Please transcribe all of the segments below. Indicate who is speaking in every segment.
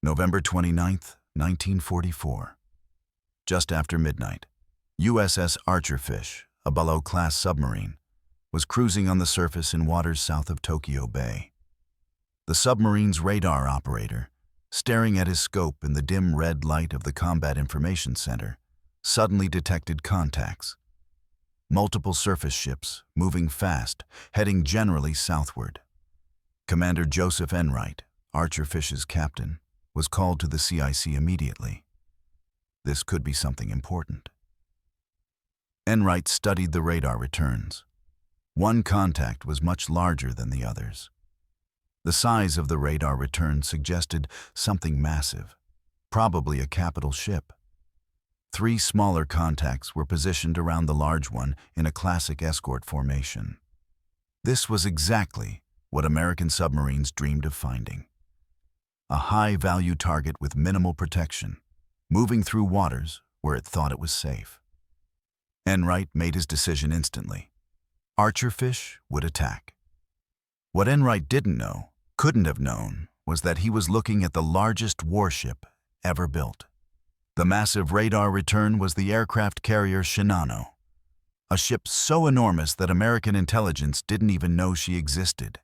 Speaker 1: November 29th, 1944. Just after midnight, USS Archerfish, a Balao-class submarine, was cruising on the surface in waters south of Tokyo Bay. The submarine's radar operator, staring at his scope in the dim red light of the Combat Information Center, suddenly detected contacts. Multiple surface ships, moving fast, heading generally southward. Commander Joseph Enright, Archerfish's captain, was called to the CIC immediately. This could be something important. Enright studied the radar returns. One contact was much larger than the others. The size of the radar return suggested something massive, probably a capital ship. 3 smaller contacts were positioned around the large one in a classic escort formation. This was exactly what American submarines dreamed of finding. A high-value target with minimal protection, moving through waters where it thought it was safe. Enright made his decision instantly. Archerfish would attack. What Enright didn't know, couldn't have known, was that he was looking at the largest warship ever built. The massive radar return was the aircraft carrier Shinano, a ship so enormous that American intelligence didn't even know she existed.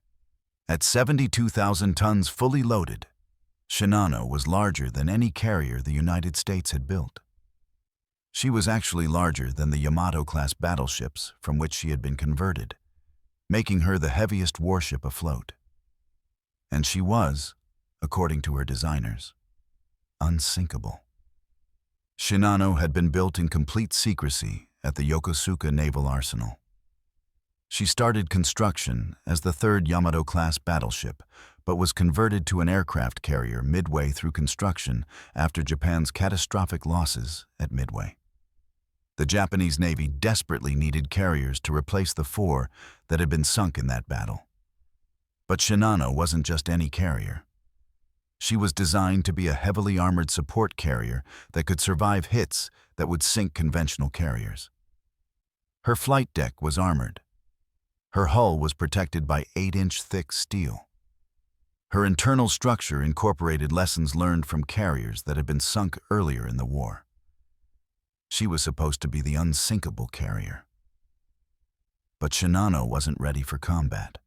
Speaker 1: At 72,000 tons fully loaded, Shinano was larger than any carrier the United States had built. She was actually larger than the Yamato-class battleships from which she had been converted, making her the heaviest warship afloat. And she was, according to her designers, unsinkable. Shinano had been built in complete secrecy at the Yokosuka Naval Arsenal. She started construction as the 3rd Yamato-class battleship, but was converted to an aircraft carrier midway through construction after Japan's catastrophic losses at Midway. The Japanese Navy desperately needed carriers to replace the 4 that had been sunk in that battle. But Shinano wasn't just any carrier. She was designed to be a heavily armored support carrier that could survive hits that would sink conventional carriers. Her flight deck was armored. Her hull was protected by 8-inch thick steel. Her internal structure incorporated lessons learned from carriers that had been sunk earlier in the war. She was supposed to be the unsinkable carrier. But Shinano wasn't ready for combat.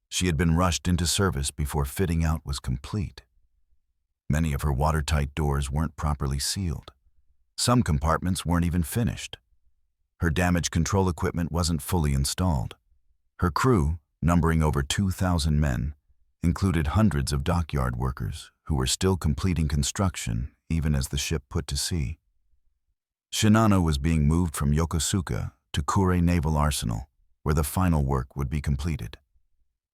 Speaker 1: She had been rushed into service before fitting out was complete. Many of her watertight doors weren't properly sealed. Some compartments weren't even finished. Her damage control equipment wasn't fully installed. Her crew, numbering over 2,000 men, included hundreds of dockyard workers who were still completing construction even as the ship put to sea. Shinano was being moved from Yokosuka to Kure Naval Arsenal, where the final work would be completed.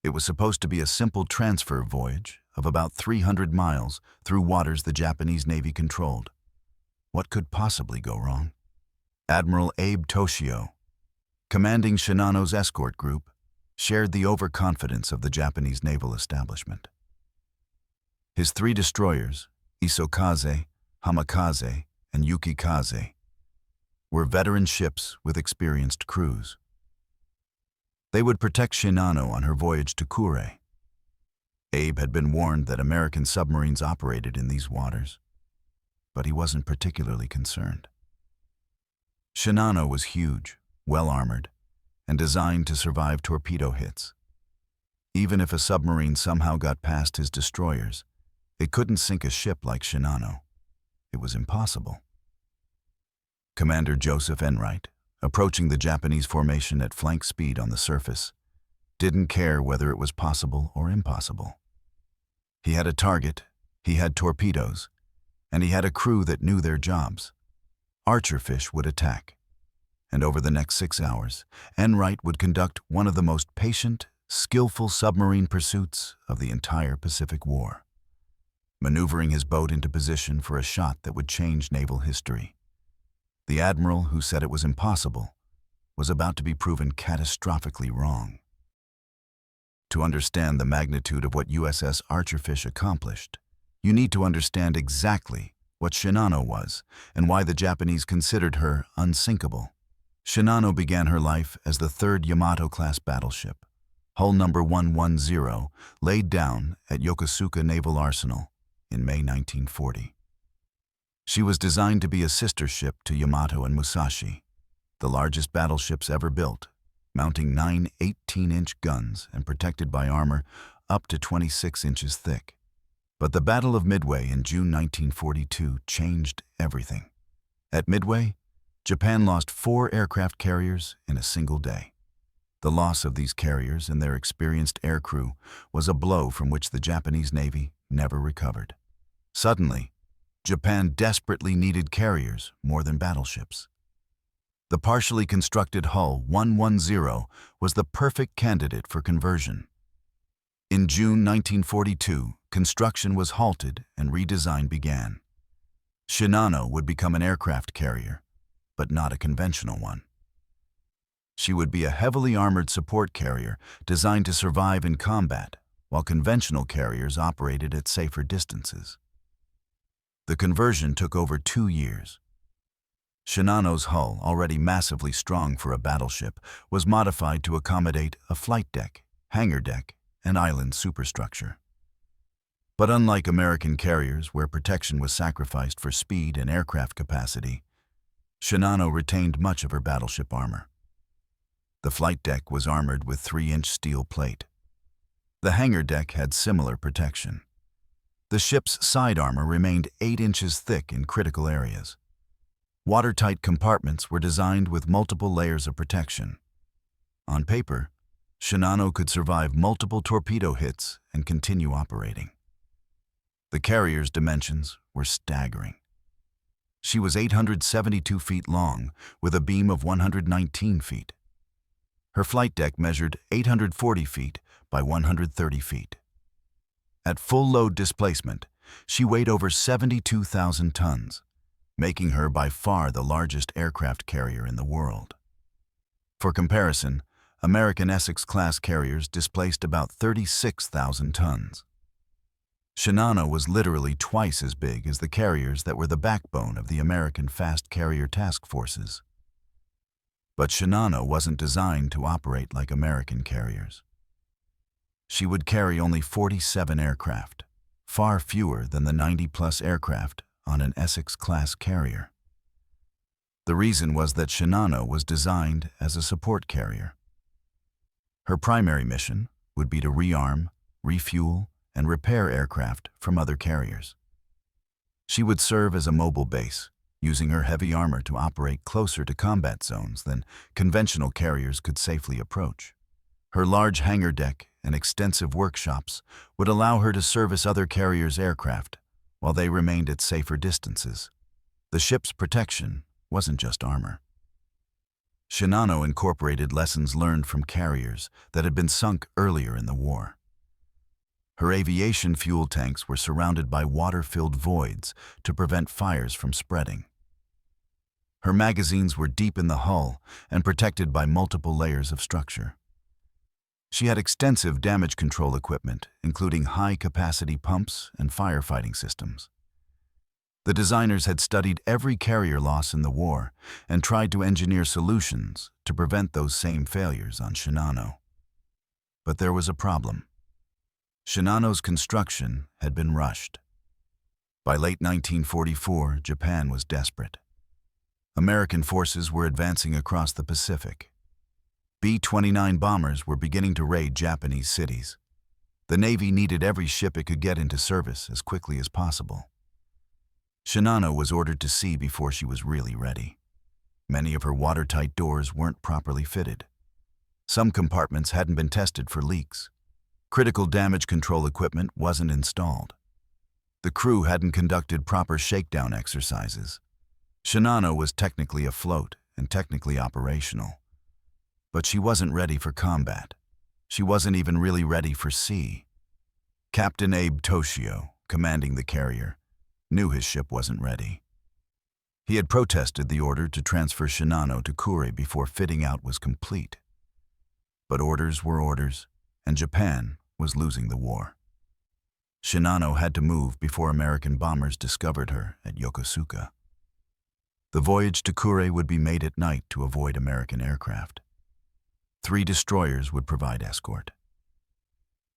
Speaker 1: It was supposed to be a simple transfer voyage of about 300 miles through waters the Japanese Navy controlled. What could possibly go wrong? Admiral Abe Toshio, commanding Shinano's escort group, shared the overconfidence of the Japanese naval establishment. His 3 destroyers, Isokaze, Hamikaze, and Yukikaze, were veteran ships with experienced crews. They would protect Shinano on her voyage to Kure. Abe had been warned that American submarines operated in these waters, but he wasn't particularly concerned. Shinano was huge, well-armored, and designed to survive torpedo hits. Even if a submarine somehow got past his destroyers, it couldn't sink a ship like Shinano. It was impossible. Commander Joseph Enright, approaching the Japanese formation at flank speed on the surface, didn't care whether it was possible or impossible. He had a target, he had torpedoes, and he had a crew that knew their jobs. Archerfish would attack, and over the next 6 hours, Enright would conduct one of the most patient, skillful submarine pursuits of the entire Pacific War, maneuvering his boat into position for a shot that would change naval history. The admiral who said it was impossible was about to be proven catastrophically wrong. To understand the magnitude of what USS Archerfish accomplished, you need to understand exactly what Shinano was and why the Japanese considered her unsinkable. Shinano began her life as the 3rd Yamato-class battleship, hull number 110, laid down at Yokosuka Naval Arsenal in May 1940. She was designed to be a sister ship to Yamato and Musashi, the largest battleships ever built, mounting 9 18-inch guns and protected by armor up to 26 inches thick. But the Battle of Midway in June 1942 changed everything. At Midway, Japan lost 4 aircraft carriers in a single day. The loss of these carriers and their experienced aircrew was a blow from which the Japanese Navy never recovered. Suddenly, Japan desperately needed carriers more than battleships. The partially constructed hull 110 was the perfect candidate for conversion. In June 1942, construction was halted and redesign began. Shinano would become an aircraft carrier, but not a conventional one. She would be a heavily armored support carrier designed to survive in combat, while conventional carriers operated at safer distances. The conversion took over 2 years. Shinano's hull, already massively strong for a battleship, was modified to accommodate a flight deck, hangar deck, and island superstructure. But unlike American carriers, where protection was sacrificed for speed and aircraft capacity, Shinano retained much of her battleship armor. The flight deck was armored with 3-inch steel plate. The hangar deck had similar protection. The ship's side armor remained 8 inches thick in critical areas. Watertight compartments were designed with multiple layers of protection. On paper, Shinano could survive multiple torpedo hits and continue operating. The carrier's dimensions were staggering. She was 872 feet long, with a beam of 119 feet. Her flight deck measured 840 feet by 130 feet. At full load displacement, she weighed over 72,000 tons, making her by far the largest aircraft carrier in the world. For comparison, American Essex-class carriers displaced about 36,000 tons. Shinano was literally twice as big as the carriers that were the backbone of the American fast carrier task forces. But Shinano wasn't designed to operate like American carriers. She would carry only 47 aircraft, far fewer than the 90-plus aircraft on an Essex-class carrier. The reason was that Shinano was designed as a support carrier. Her primary mission would be to rearm, refuel, and repair aircraft from other carriers. She would serve as a mobile base, using her heavy armor to operate closer to combat zones than conventional carriers could safely approach. Her large hangar deck and extensive workshops would allow her to service other carriers' aircraft while they remained at safer distances. The ship's protection wasn't just armor. Shinano incorporated lessons learned from carriers that had been sunk earlier in the war. Her aviation fuel tanks were surrounded by water-filled voids to prevent fires from spreading. Her magazines were deep in the hull and protected by multiple layers of structure. She had extensive damage control equipment, including high-capacity pumps and firefighting systems. The designers had studied every carrier loss in the war and tried to engineer solutions to prevent those same failures on Shinano. But there was a problem. Shinano's construction had been rushed. By late 1944, Japan was desperate. American forces were advancing across the Pacific. B-29 bombers were beginning to raid Japanese cities. The Navy needed every ship it could get into service as quickly as possible. Shinano was ordered to sea before she was really ready. Many of her watertight doors weren't properly fitted. Some compartments hadn't been tested for leaks. Critical damage control equipment wasn't installed. The crew hadn't conducted proper shakedown exercises. Shinano was technically afloat and technically operational. But she wasn't ready for combat. She wasn't even really ready for sea. Captain Abe Toshio, commanding the carrier, knew his ship wasn't ready. He had protested the order to transfer Shinano to Kure before fitting out was complete. But orders were orders, and Japan was losing the war. Shinano had to move before American bombers discovered her at Yokosuka. The voyage to Kure would be made at night to avoid American aircraft. 3 destroyers would provide escort.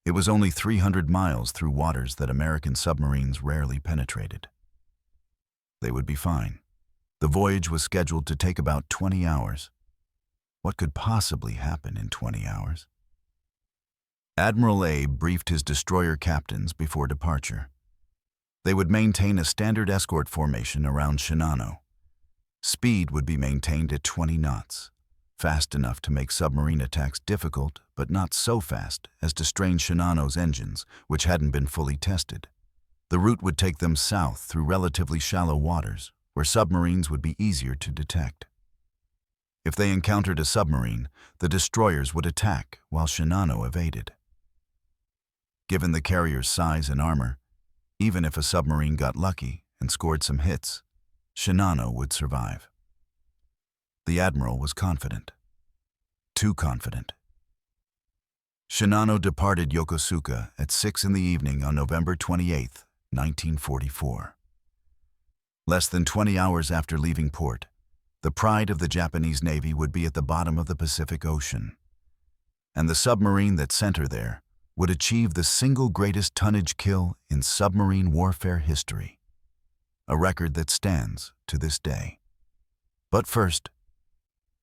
Speaker 1: It was only 300 miles through waters that American submarines rarely penetrated. They would be fine. The voyage was scheduled to take about 20 hours. What could possibly happen in 20 hours? Admiral Abe briefed his destroyer captains before departure. They would maintain a standard escort formation around Shinano. Speed would be maintained at 20 knots, fast enough to make submarine attacks difficult, but not so fast as to strain Shinano's engines, which hadn't been fully tested. The route would take them south through relatively shallow waters, where submarines would be easier to detect. If they encountered a submarine, the destroyers would attack while Shinano evaded. Given the carrier's size and armor, even if a submarine got lucky and scored some hits, Shinano would survive. The Admiral was confident. Too confident. Shinano departed Yokosuka at 6 in the evening on November 28, 1944. Less than 20 hours after leaving port, the pride of the Japanese Navy would be at the bottom of the Pacific Ocean. And the submarine that sent her there would achieve the single greatest tonnage kill in submarine warfare history, a record that stands to this day. But first,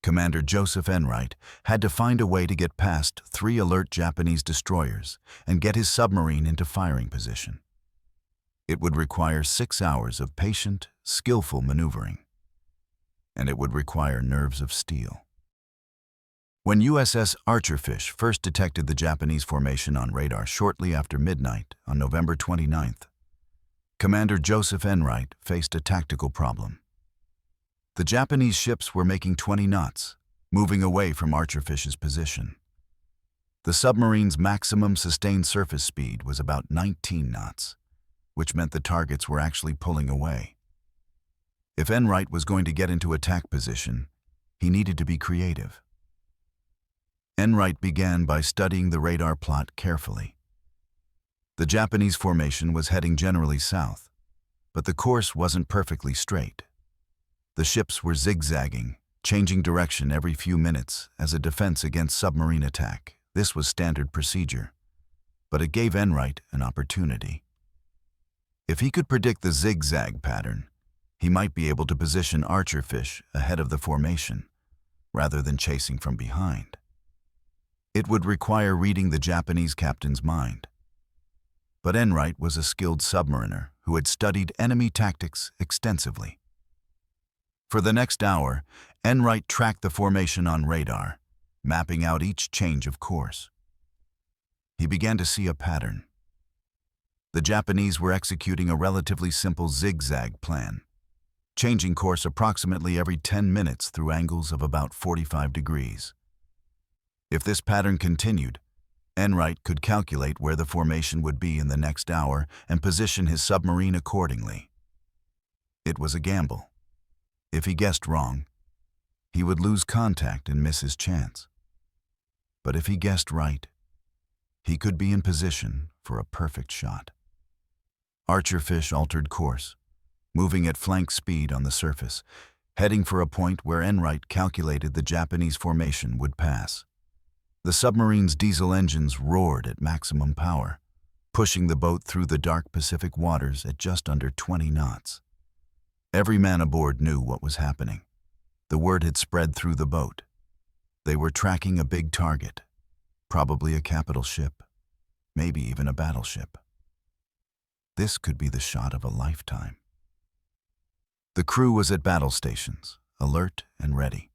Speaker 1: Commander Joseph Enright had to find a way to get past 3 alert Japanese destroyers and get his submarine into firing position. It would require 6 hours of patient, skillful maneuvering. And it would require nerves of steel. When USS Archerfish first detected the Japanese formation on radar shortly after midnight on November 29th, Commander Joseph Enright faced a tactical problem. The Japanese ships were making 20 knots, moving away from Archerfish's position. The submarine's maximum sustained surface speed was about 19 knots, which meant the targets were actually pulling away. If Enright was going to get into attack position, he needed to be creative. Enright began by studying the radar plot carefully. The Japanese formation was heading generally south, but the course wasn't perfectly straight. The ships were zigzagging, changing direction every few minutes as a defense against submarine attack. This was standard procedure, but it gave Enright an opportunity. If he could predict the zigzag pattern, he might be able to position Archerfish ahead of the formation, rather than chasing from behind. It would require reading the Japanese captain's mind. But Enright was a skilled submariner who had studied enemy tactics extensively. For the next hour, Enright tracked the formation on radar, mapping out each change of course. He began to see a pattern. The Japanese were executing a relatively simple zigzag plan, changing course approximately every 10 minutes through angles of about 45 degrees. If this pattern continued, Enright could calculate where the formation would be in the next hour and position his submarine accordingly. It was a gamble. If he guessed wrong, he would lose contact and miss his chance. But if he guessed right, he could be in position for a perfect shot. Archerfish altered course, moving at flank speed on the surface, heading for a point where Enright calculated the Japanese formation would pass. The submarine's diesel engines roared at maximum power, pushing the boat through the dark Pacific waters at just under 20 knots. Every man aboard knew what was happening. The word had spread through the boat. They were tracking a big target, probably a capital ship, maybe even a battleship. This could be the shot of a lifetime. The crew was at battle stations, alert and ready.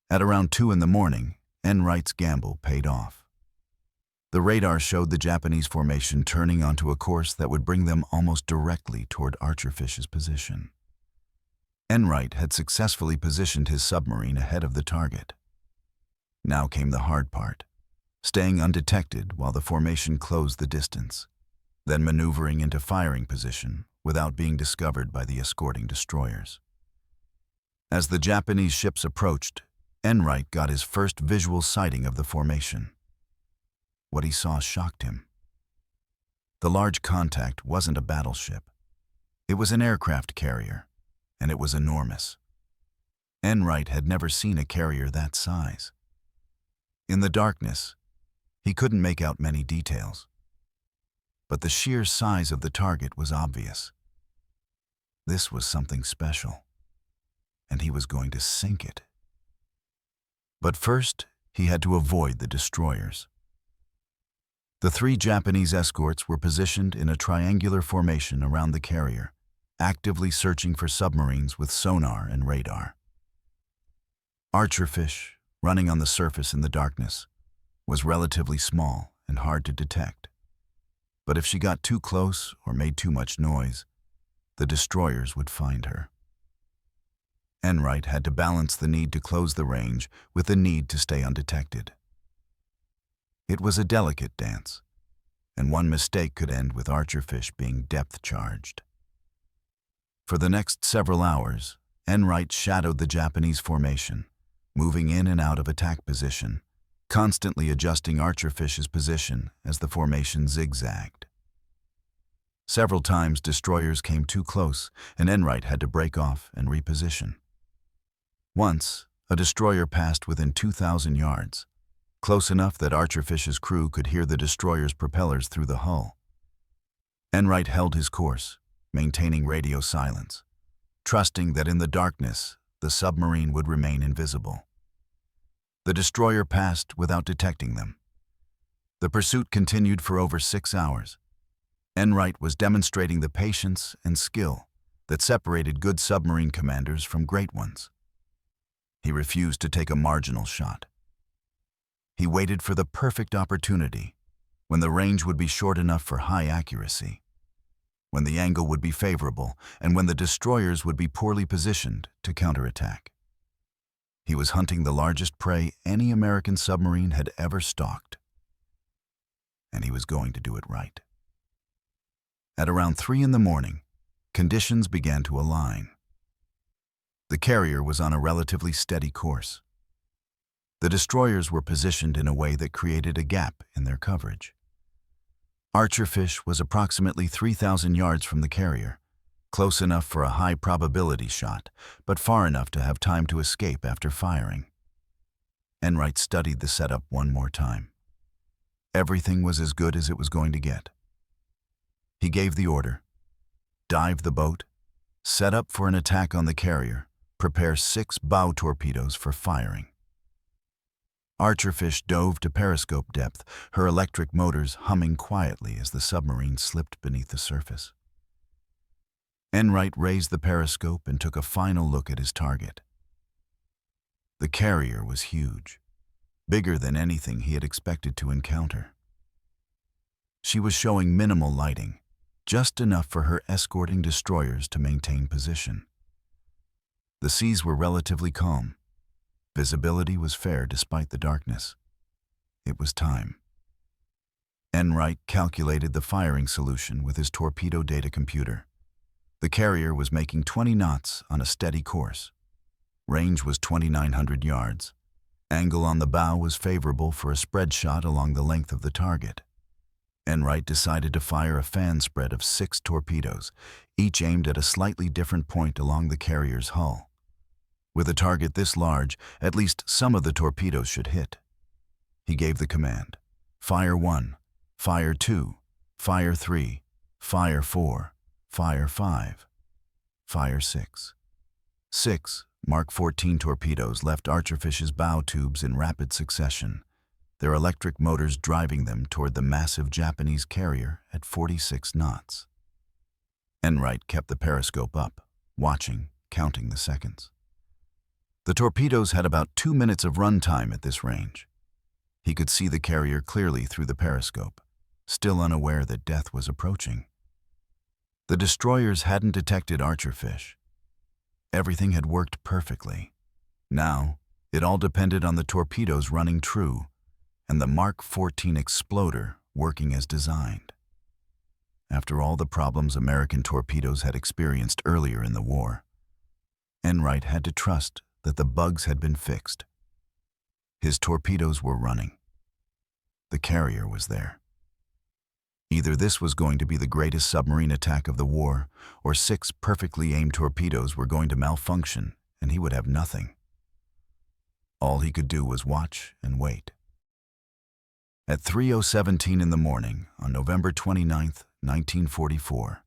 Speaker 1: At around 2 in the morning, Enright's gamble paid off. The radar showed the Japanese formation turning onto a course that would bring them almost directly toward Archerfish's position. Enright had successfully positioned his submarine ahead of the target. Now came the hard part, staying undetected while the formation closed the distance, then maneuvering into firing position without being discovered by the escorting destroyers. As the Japanese ships approached, Enright got his first visual sighting of the formation. What he saw shocked him. The large contact wasn't a battleship. It was an aircraft carrier, and it was enormous. Enright had never seen a carrier that size. In the darkness, He couldn't make out many details, but the sheer size of the target was obvious. This was something special, and he was going to sink it. But first, he had to avoid the destroyers. The 3 Japanese escorts were positioned in a triangular formation around the carrier, actively searching for submarines with sonar and radar. Archerfish, running on the surface in the darkness, was relatively small and hard to detect. But if she got too close or made too much noise, the destroyers would find her. Enright had to balance the need to close the range with the need to stay undetected. It was a delicate dance, and one mistake could end with Archerfish being depth-charged. For the next several hours, Enright shadowed the Japanese formation, moving in and out of attack position, constantly adjusting Archerfish's position as the formation zigzagged. Several times destroyers came too close, and Enright had to break off and reposition. Once, a destroyer passed within 2,000 yards, close enough that Archerfish's crew could hear the destroyer's propellers through the hull. Enright held his course, maintaining radio silence, trusting that in the darkness, the submarine would remain invisible. The destroyer passed without detecting them. The pursuit continued for over 6 hours. Enright was demonstrating the patience and skill that separated good submarine commanders from great ones. He refused to take a marginal shot. He waited for the perfect opportunity, when the range would be short enough for high accuracy, when the angle would be favorable, and when the destroyers would be poorly positioned to counterattack. He was hunting the largest prey any American submarine had ever stalked. And he was going to do it right. At around 3 in the morning, conditions began to align. The carrier was on a relatively steady course. The destroyers were positioned in a way that created a gap in their coverage. Archerfish was approximately 3,000 yards from the carrier, close enough for a high probability shot, but far enough to have time to escape after firing. Enright studied the setup one more time. Everything was as good as it was going to get. He gave the order: dive the boat, set up for an attack on the carrier, prepare 6 bow torpedoes for firing. Archerfish dove to periscope depth, her electric motors humming quietly as the submarine slipped beneath the surface. Enright raised the periscope and took a final look at his target. The carrier was huge, bigger than anything he had expected to encounter. She was showing minimal lighting, just enough for her escorting destroyers to maintain position. The seas were relatively calm. Visibility was fair despite the darkness. It was time. Enright calculated the firing solution with his torpedo data computer. The carrier was making 20 knots on a steady course. Range was 2,900 yards. Angle on the bow was favorable for a spread shot along the length of the target. Enright decided to fire a fan spread of 6 torpedoes, each aimed at a slightly different point along the carrier's hull. With a target this large, at least some of the torpedoes should hit. He gave the command: fire 1, fire 2, fire 3, fire 4, fire 5, fire 6. 6 Mark 14 torpedoes left Archerfish's bow tubes in rapid succession, their electric motors driving them toward the massive Japanese carrier at 46 knots. Enright kept the periscope up, watching, counting the seconds. The torpedoes had about 2 minutes of run time at this range. He could see the carrier clearly through the periscope, still unaware that death was approaching. The destroyers hadn't detected Archerfish. Everything had worked perfectly. Now, it all depended on the torpedoes running true and the Mark 14 exploder working as designed. After all the problems American torpedoes had experienced earlier in the war, Enright had to trust that the bugs had been fixed. His torpedoes were running. The carrier was there. Either this was going to be the greatest submarine attack of the war, or 6 perfectly aimed torpedoes were going to malfunction and he would have nothing. All he could do was watch and wait. At 3:17 in the morning on November 29, 1944,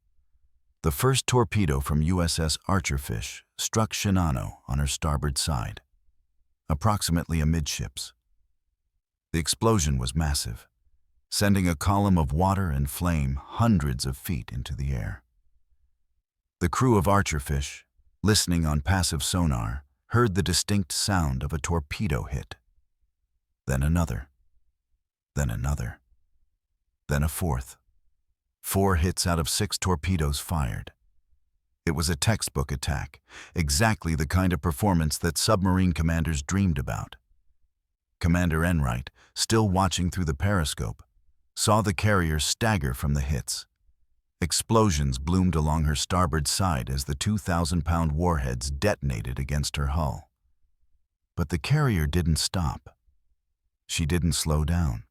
Speaker 1: the first torpedo from USS Archerfish struck Shinano on her starboard side, approximately amidships. The explosion was massive, sending a column of water and flame hundreds of feet into the air. The crew of Archerfish, listening on passive sonar, heard the distinct sound of a torpedo hit. Then another. Then another. Then a fourth. 4 hits out of 6 torpedoes fired. It was a textbook attack, exactly the kind of performance that submarine commanders dreamed about. Commander Enright, still watching through the periscope, saw the carrier stagger from the hits. Explosions bloomed along her starboard side as the 2,000-pound warheads detonated against her hull. But the carrier didn't stop. She didn't slow down.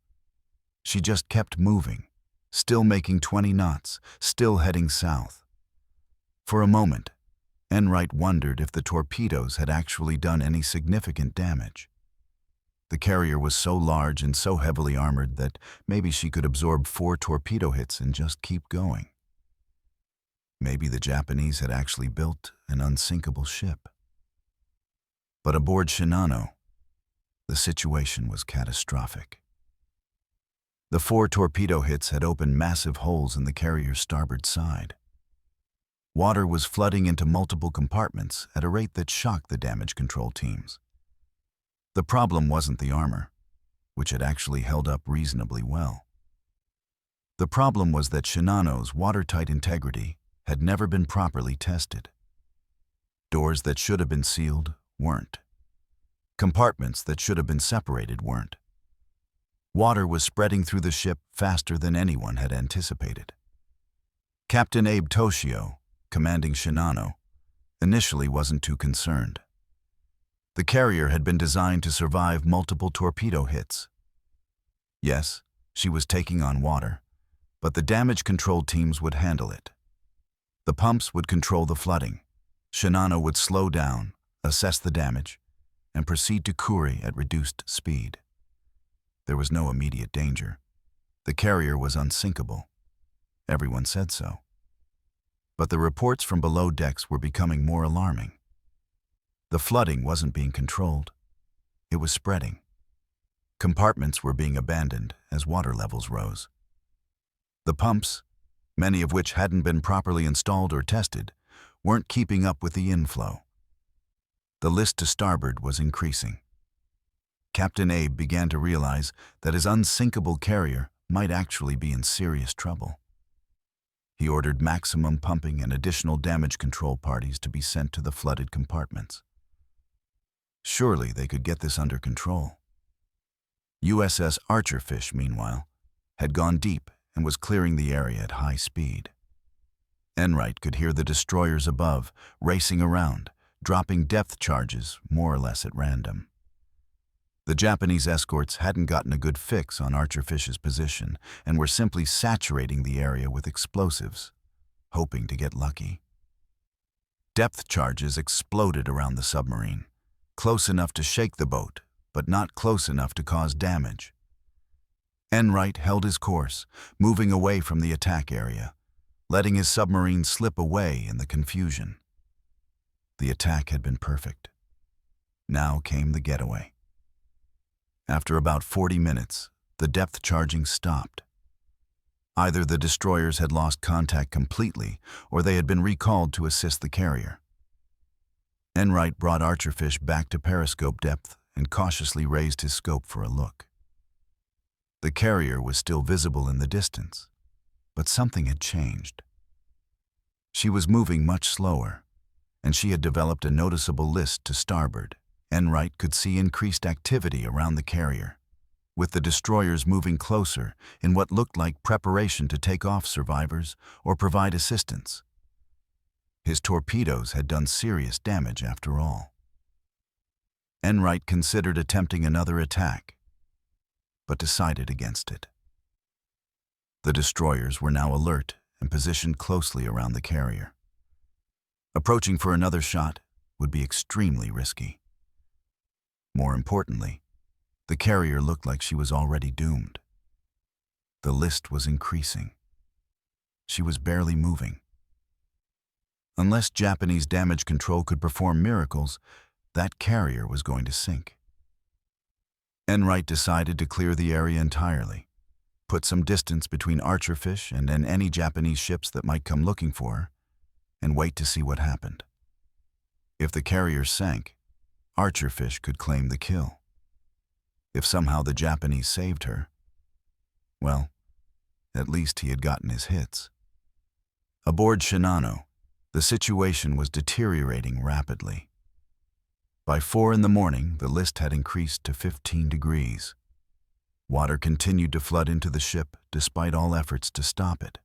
Speaker 1: She just kept moving, still making 20 knots, still heading south. For a moment, Enright wondered if the torpedoes had actually done any significant damage. The carrier was so large and so heavily armored that maybe she could absorb 4 torpedo hits and just keep going. Maybe the Japanese had actually built an unsinkable ship. But aboard Shinano, the situation was catastrophic. The 4 torpedo hits had opened massive holes in the carrier's starboard side. Water was flooding into multiple compartments at a rate that shocked the damage control teams. The problem wasn't the armor, which had actually held up reasonably well. The problem was that Shinano's watertight integrity had never been properly tested. Doors that should have been sealed weren't. Compartments that should have been separated weren't. Water was spreading through the ship faster than anyone had anticipated. Captain Abe Toshio, commanding Shinano, initially wasn't too concerned. The carrier had been designed to survive multiple torpedo hits. Yes, she was taking on water, but the damage control teams would handle it. The pumps would control the flooding. Shinano would slow down, assess the damage, and proceed to Kure at reduced speed. There was no immediate danger. The carrier was unsinkable. Everyone said so. But the reports from below decks were becoming more alarming. The flooding wasn't being controlled. It was spreading. Compartments were being abandoned as water levels rose. The pumps, many of which hadn't been properly installed or tested, weren't keeping up with the inflow. The list to starboard was increasing. Captain Abe began to realize that his unsinkable carrier might actually be in serious trouble. He ordered maximum pumping and additional damage control parties to be sent to the flooded compartments. Surely they could get this under control. USS Archerfish, meanwhile, had gone deep and was clearing the area at high speed. Enright could hear the destroyers above racing around, dropping depth charges more or less at random. The Japanese escorts hadn't gotten a good fix on Archerfish's position and were simply saturating the area with explosives, hoping to get lucky. Depth charges exploded around the submarine, close enough to shake the boat, but not close enough to cause damage. Enright held his course, moving away from the attack area, letting his submarine slip away in the confusion. The attack had been perfect. Now came the getaway. After about 40 minutes, the depth charging stopped. Either the destroyers had lost contact completely, or they had been recalled to assist the carrier. Enright brought Archerfish back to periscope depth and cautiously raised his scope for a look. The carrier was still visible in the distance, but something had changed. She was moving much slower, and she had developed a noticeable list to starboard. Enright could see increased activity around the carrier, with the destroyers moving closer in what looked like preparation to take off survivors or provide assistance. His torpedoes had done serious damage after all. Enright considered attempting another attack, but decided against it. The destroyers were now alert and positioned closely around the carrier. Approaching for another shot would be extremely risky. More importantly, the carrier looked like she was already doomed. The list was increasing. She was barely moving. Unless Japanese damage control could perform miracles, that carrier was going to sink. Enright decided to clear the area entirely, put some distance between Archerfish and any Japanese ships that might come looking for her, and wait to see what happened. If the carrier sank, Archerfish could claim the kill. If somehow the Japanese saved her, well, at least he had gotten his hits. Aboard Shinano, the situation was deteriorating rapidly. By 4 in the morning, the list had increased to 15 degrees. Water continued to flood into the ship despite all efforts to stop it.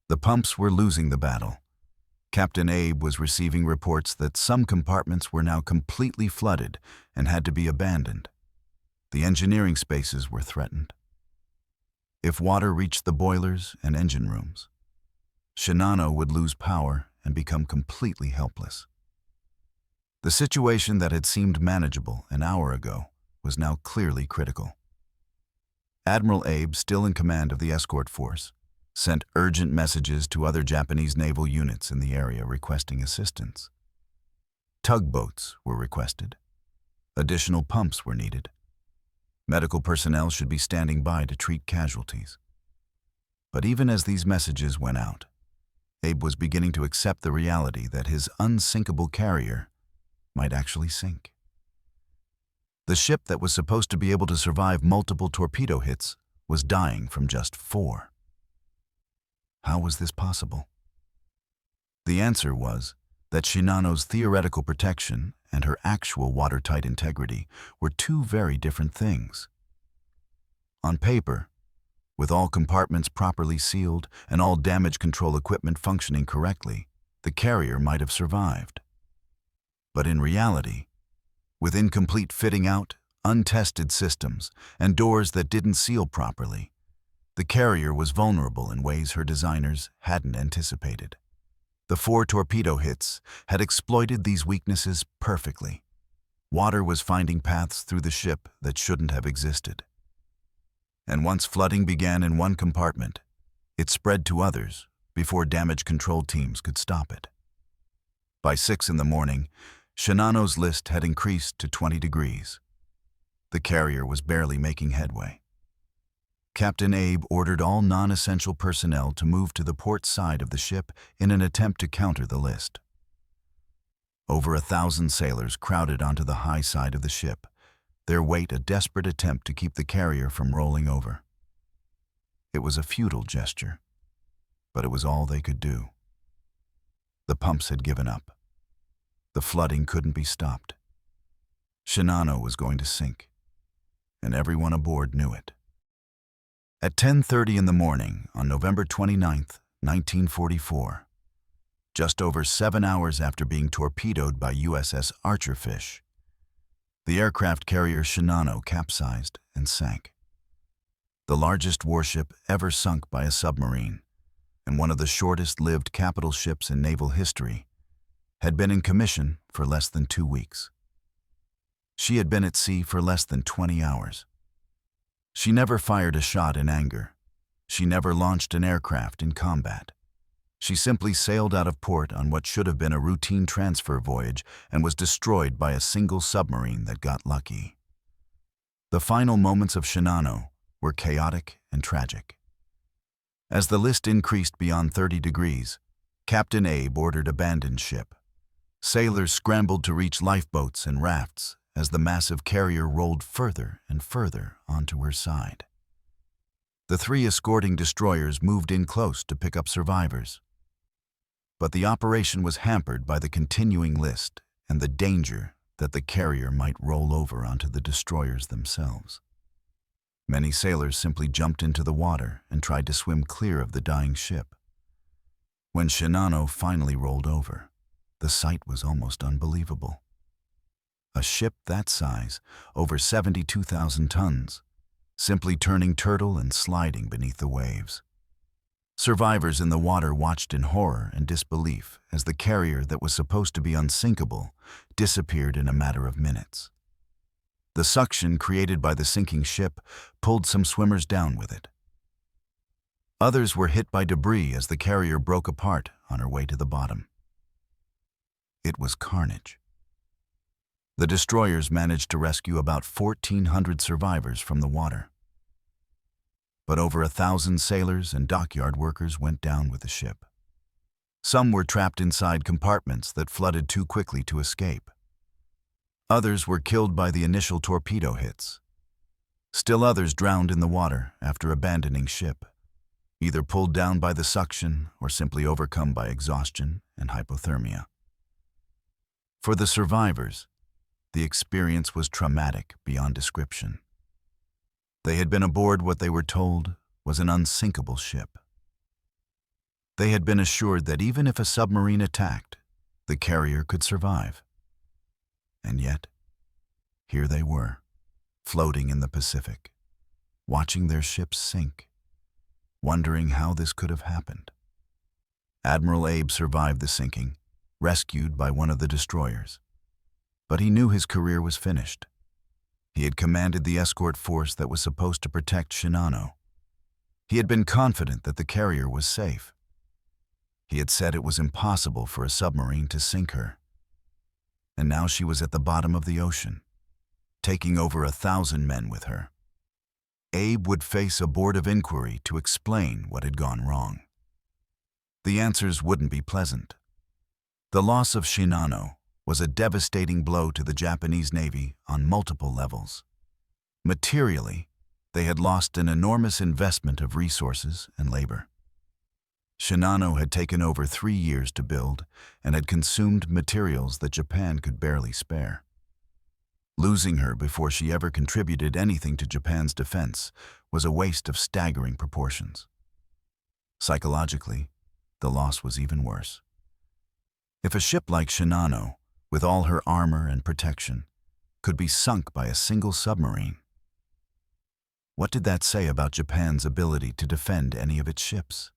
Speaker 1: The pumps were losing the battle. Captain Abe was receiving reports that some compartments were now completely flooded and had to be abandoned. The engineering spaces were threatened. If water reached the boilers and engine rooms, Shinano would lose power and become completely helpless. The situation that had seemed manageable an hour ago was now clearly critical. Admiral Abe, still in command of the escort force, sent urgent messages to other Japanese naval units in the area requesting assistance. Tugboats were requested. Additional pumps were needed. Medical personnel should be standing by to treat casualties. But even as these messages went out, Abe was beginning to accept the reality that his unsinkable carrier might actually sink. The ship that was supposed to be able to survive multiple torpedo hits was dying from just 4. How was this possible? The answer was that Shinano's theoretical protection and her actual watertight integrity were two very different things. On paper, with all compartments properly sealed and all damage control equipment functioning correctly, the carrier might have survived. But in reality, with incomplete fitting out, untested systems, and doors that didn't seal properly, the carrier was vulnerable in ways her designers hadn't anticipated. The 4 torpedo hits had exploited these weaknesses perfectly. Water was finding paths through the ship that shouldn't have existed. And once flooding began in one compartment, it spread to others before damage control teams could stop it. By 6 in the morning, Shinano's list had increased to 20 degrees. The carrier was barely making headway. Captain Abe ordered all non-essential personnel to move to the port side of the ship in an attempt to counter the list. Over 1,000 sailors crowded onto the high side of the ship, their weight a desperate attempt to keep the carrier from rolling over. It was a futile gesture, but it was all they could do. The pumps had given up. The flooding couldn't be stopped. Shinano was going to sink, and everyone aboard knew it. At 10:30 in the morning on November 29, 1944, just over 7 hours after being torpedoed by USS Archerfish, the aircraft carrier Shinano capsized and sank. The largest warship ever sunk by a submarine, and one of the shortest-lived capital ships in naval history, had been in commission for less than 2 weeks. She had been at sea for less than 20 hours. She never fired a shot in anger. She never launched an aircraft in combat. She simply sailed out of port on what should have been a routine transfer voyage and was destroyed by a single submarine that got lucky. The final moments of Shinano were chaotic and tragic. As the list increased beyond 30 degrees, Captain Abe ordered abandoned ship. Sailors scrambled to reach lifeboats and rafts as the massive carrier rolled further and further onto her side. The 3 escorting destroyers moved in close to pick up survivors. But the operation was hampered by the continuing list and the danger that the carrier might roll over onto the destroyers themselves. Many sailors simply jumped into the water and tried to swim clear of the dying ship. When Shinano finally rolled over, the sight was almost unbelievable. A ship that size, over 72,000 tons, simply turning turtle and sliding beneath the waves. Survivors in the water watched in horror and disbelief as the carrier that was supposed to be unsinkable disappeared in a matter of minutes. The suction created by the sinking ship pulled some swimmers down with it, Others were hit by debris as the carrier broke apart on her way to the bottom. It was carnage. The destroyers managed to rescue about 1,400 survivors from the water. But over 1,000 sailors and dockyard workers went down with the ship. Some were trapped inside compartments that flooded too quickly to escape. Others were killed by the initial torpedo hits. Still others drowned in the water after abandoning ship, either pulled down by the suction or simply overcome by exhaustion and hypothermia. For the survivors, the experience was traumatic beyond description. They had been aboard what they were told was an unsinkable ship. They had been assured that even if a submarine attacked, the carrier could survive. And yet, here they were, floating in the Pacific, watching their ships sink, wondering how this could have happened. Admiral Abe survived the sinking, rescued by one of the destroyers. But he knew his career was finished. He had commanded the escort force that was supposed to protect Shinano. He had been confident that the carrier was safe. He had said it was impossible for a submarine to sink her. And now she was at the bottom of the ocean, taking over 1,000 men with her. Abe would face a board of inquiry to explain what had gone wrong. The answers wouldn't be pleasant. The loss of Shinano was a devastating blow to the Japanese Navy on multiple levels. Materially, they had lost an enormous investment of resources and labor. Shinano had taken over 3 years to build and had consumed materials that Japan could barely spare. Losing her before she ever contributed anything to Japan's defense was a waste of staggering proportions. Psychologically, the loss was even worse. If a ship like Shinano, with all her armor and protection, could be sunk by a single submarine, what did that say about Japan's ability to defend any of its ships?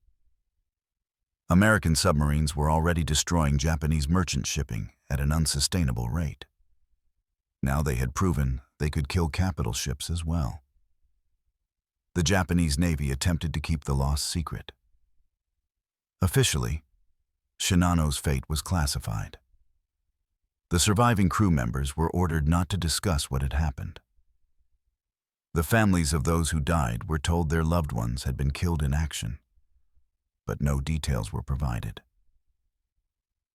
Speaker 1: American submarines were already destroying Japanese merchant shipping at an unsustainable rate. Now they had proven they could kill capital ships as well. The Japanese Navy attempted to keep the loss secret. Officially, Shinano's fate was classified. The surviving crew members were ordered not to discuss what had happened. The families of those who died were told their loved ones had been killed in action, but no details were provided.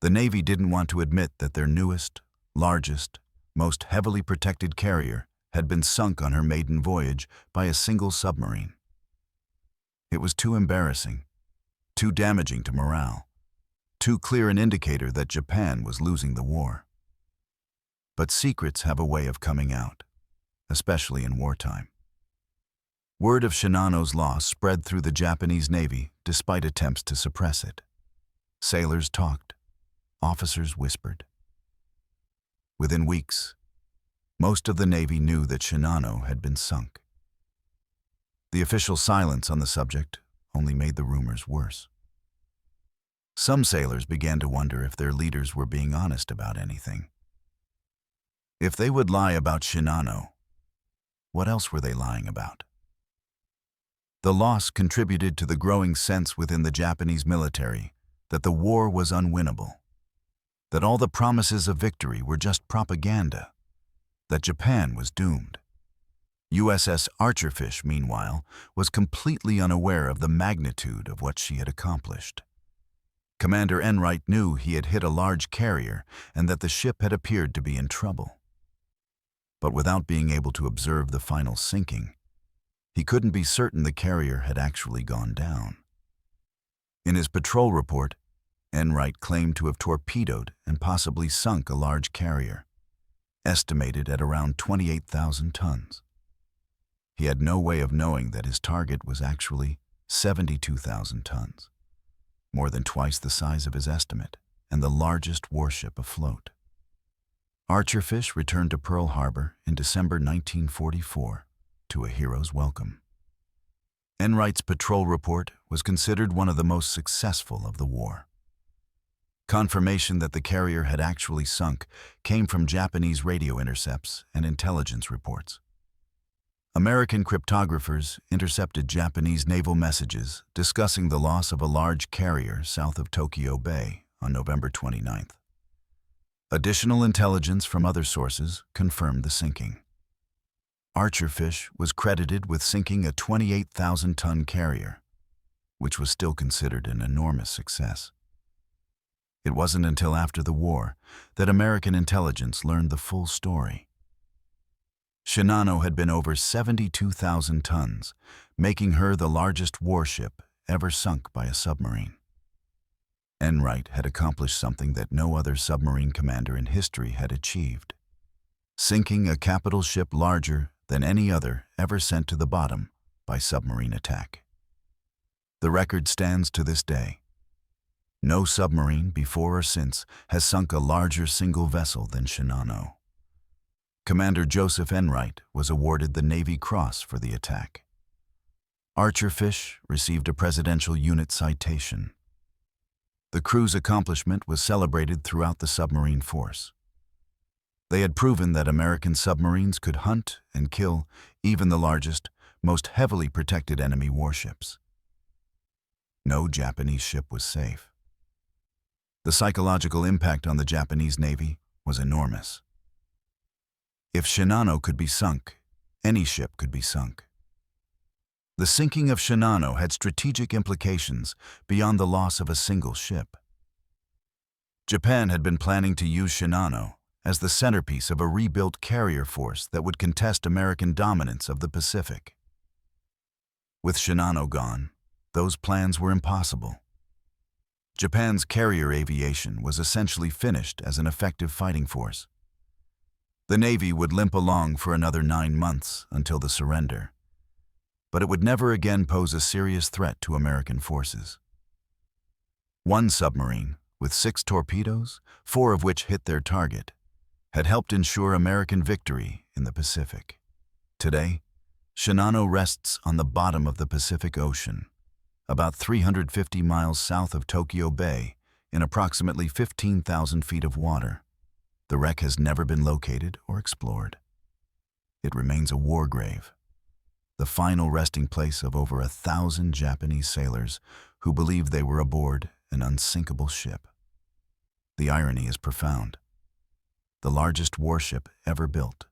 Speaker 1: The Navy didn't want to admit that their newest, largest, most heavily protected carrier had been sunk on her maiden voyage by a single submarine. It was too embarrassing, too damaging to morale, too clear an indicator that Japan was losing the war. But secrets have a way of coming out, especially in wartime. Word of Shinano's loss spread through the Japanese Navy despite attempts to suppress it. Sailors talked, officers whispered. Within weeks, most of the Navy knew that Shinano had been sunk. The official silence on the subject only made the rumors worse. Some sailors began to wonder if their leaders were being honest about anything. If they would lie about Shinano, what else were they lying about? The loss contributed to the growing sense within the Japanese military that the war was unwinnable, that all the promises of victory were just propaganda, that Japan was doomed. USS Archerfish, meanwhile, was completely unaware of the magnitude of what she had accomplished. Commander Enright knew he had hit a large carrier and that the ship had appeared to be in trouble. But without being able to observe the final sinking, he couldn't be certain the carrier had actually gone down. In his patrol report, Enright claimed to have torpedoed and possibly sunk a large carrier, estimated at around 28,000 tons. He had no way of knowing that his target was actually 72,000 tons, more than twice the size of his estimate, and the largest warship afloat. Archerfish returned to Pearl Harbor in December 1944 to a hero's welcome. Enright's patrol report was considered one of the most successful of the war. Confirmation that the carrier had actually sunk came from Japanese radio intercepts and intelligence reports. American cryptographers intercepted Japanese naval messages discussing the loss of a large carrier south of Tokyo Bay on November 29th. Additional intelligence from other sources confirmed the sinking. Archerfish was credited with sinking a 28,000-ton carrier, which was still considered an enormous success. It wasn't until after the war that American intelligence learned the full story. Shinano had been over 72,000 tons, making her the largest warship ever sunk by a submarine. Enright had accomplished something that no other submarine commander in history had achieved, sinking a capital ship larger than any other ever sent to the bottom by submarine attack. The record stands to this day. No submarine before or since has sunk a larger single vessel than Shinano. Commander Joseph Enright was awarded the Navy Cross for the attack. Archerfish received a Presidential Unit Citation. The crew's accomplishment was celebrated throughout the submarine force. They had proven that American submarines could hunt and kill even the largest, most heavily protected enemy warships. No Japanese ship was safe. The psychological impact on the Japanese Navy was enormous. If Shinano could be sunk, any ship could be sunk. The sinking of Shinano had strategic implications beyond the loss of a single ship. Japan had been planning to use Shinano as the centerpiece of a rebuilt carrier force that would contest American dominance of the Pacific. With Shinano gone, those plans were impossible. Japan's carrier aviation was essentially finished as an effective fighting force. The Navy would limp along for another 9 months until the surrender, but it would never again pose a serious threat to American forces. One submarine, with 6 torpedoes, 4 of which hit their target, had helped ensure American victory in the Pacific. Today, Shinano rests on the bottom of the Pacific Ocean, about 350 miles south of Tokyo Bay, in approximately 15,000 feet of water. The wreck has never been located or explored. It remains a war grave, the final resting place of over 1,000 Japanese sailors who believed they were aboard an unsinkable ship. The irony is profound. The largest warship ever built,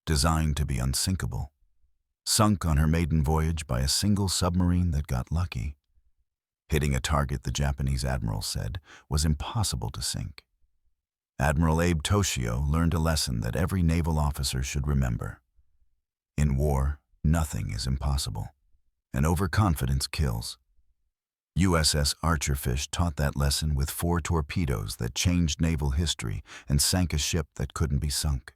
Speaker 1: designed to be unsinkable, sunk on her maiden voyage by a single submarine that got lucky. Hitting a target, the Japanese admiral said, was impossible to sink. Admiral Abe Toshio learned a lesson that every naval officer should remember. In war, nothing is impossible, and overconfidence kills. USS Archerfish taught that lesson with 4 torpedoes that changed naval history and sank a ship that couldn't be sunk.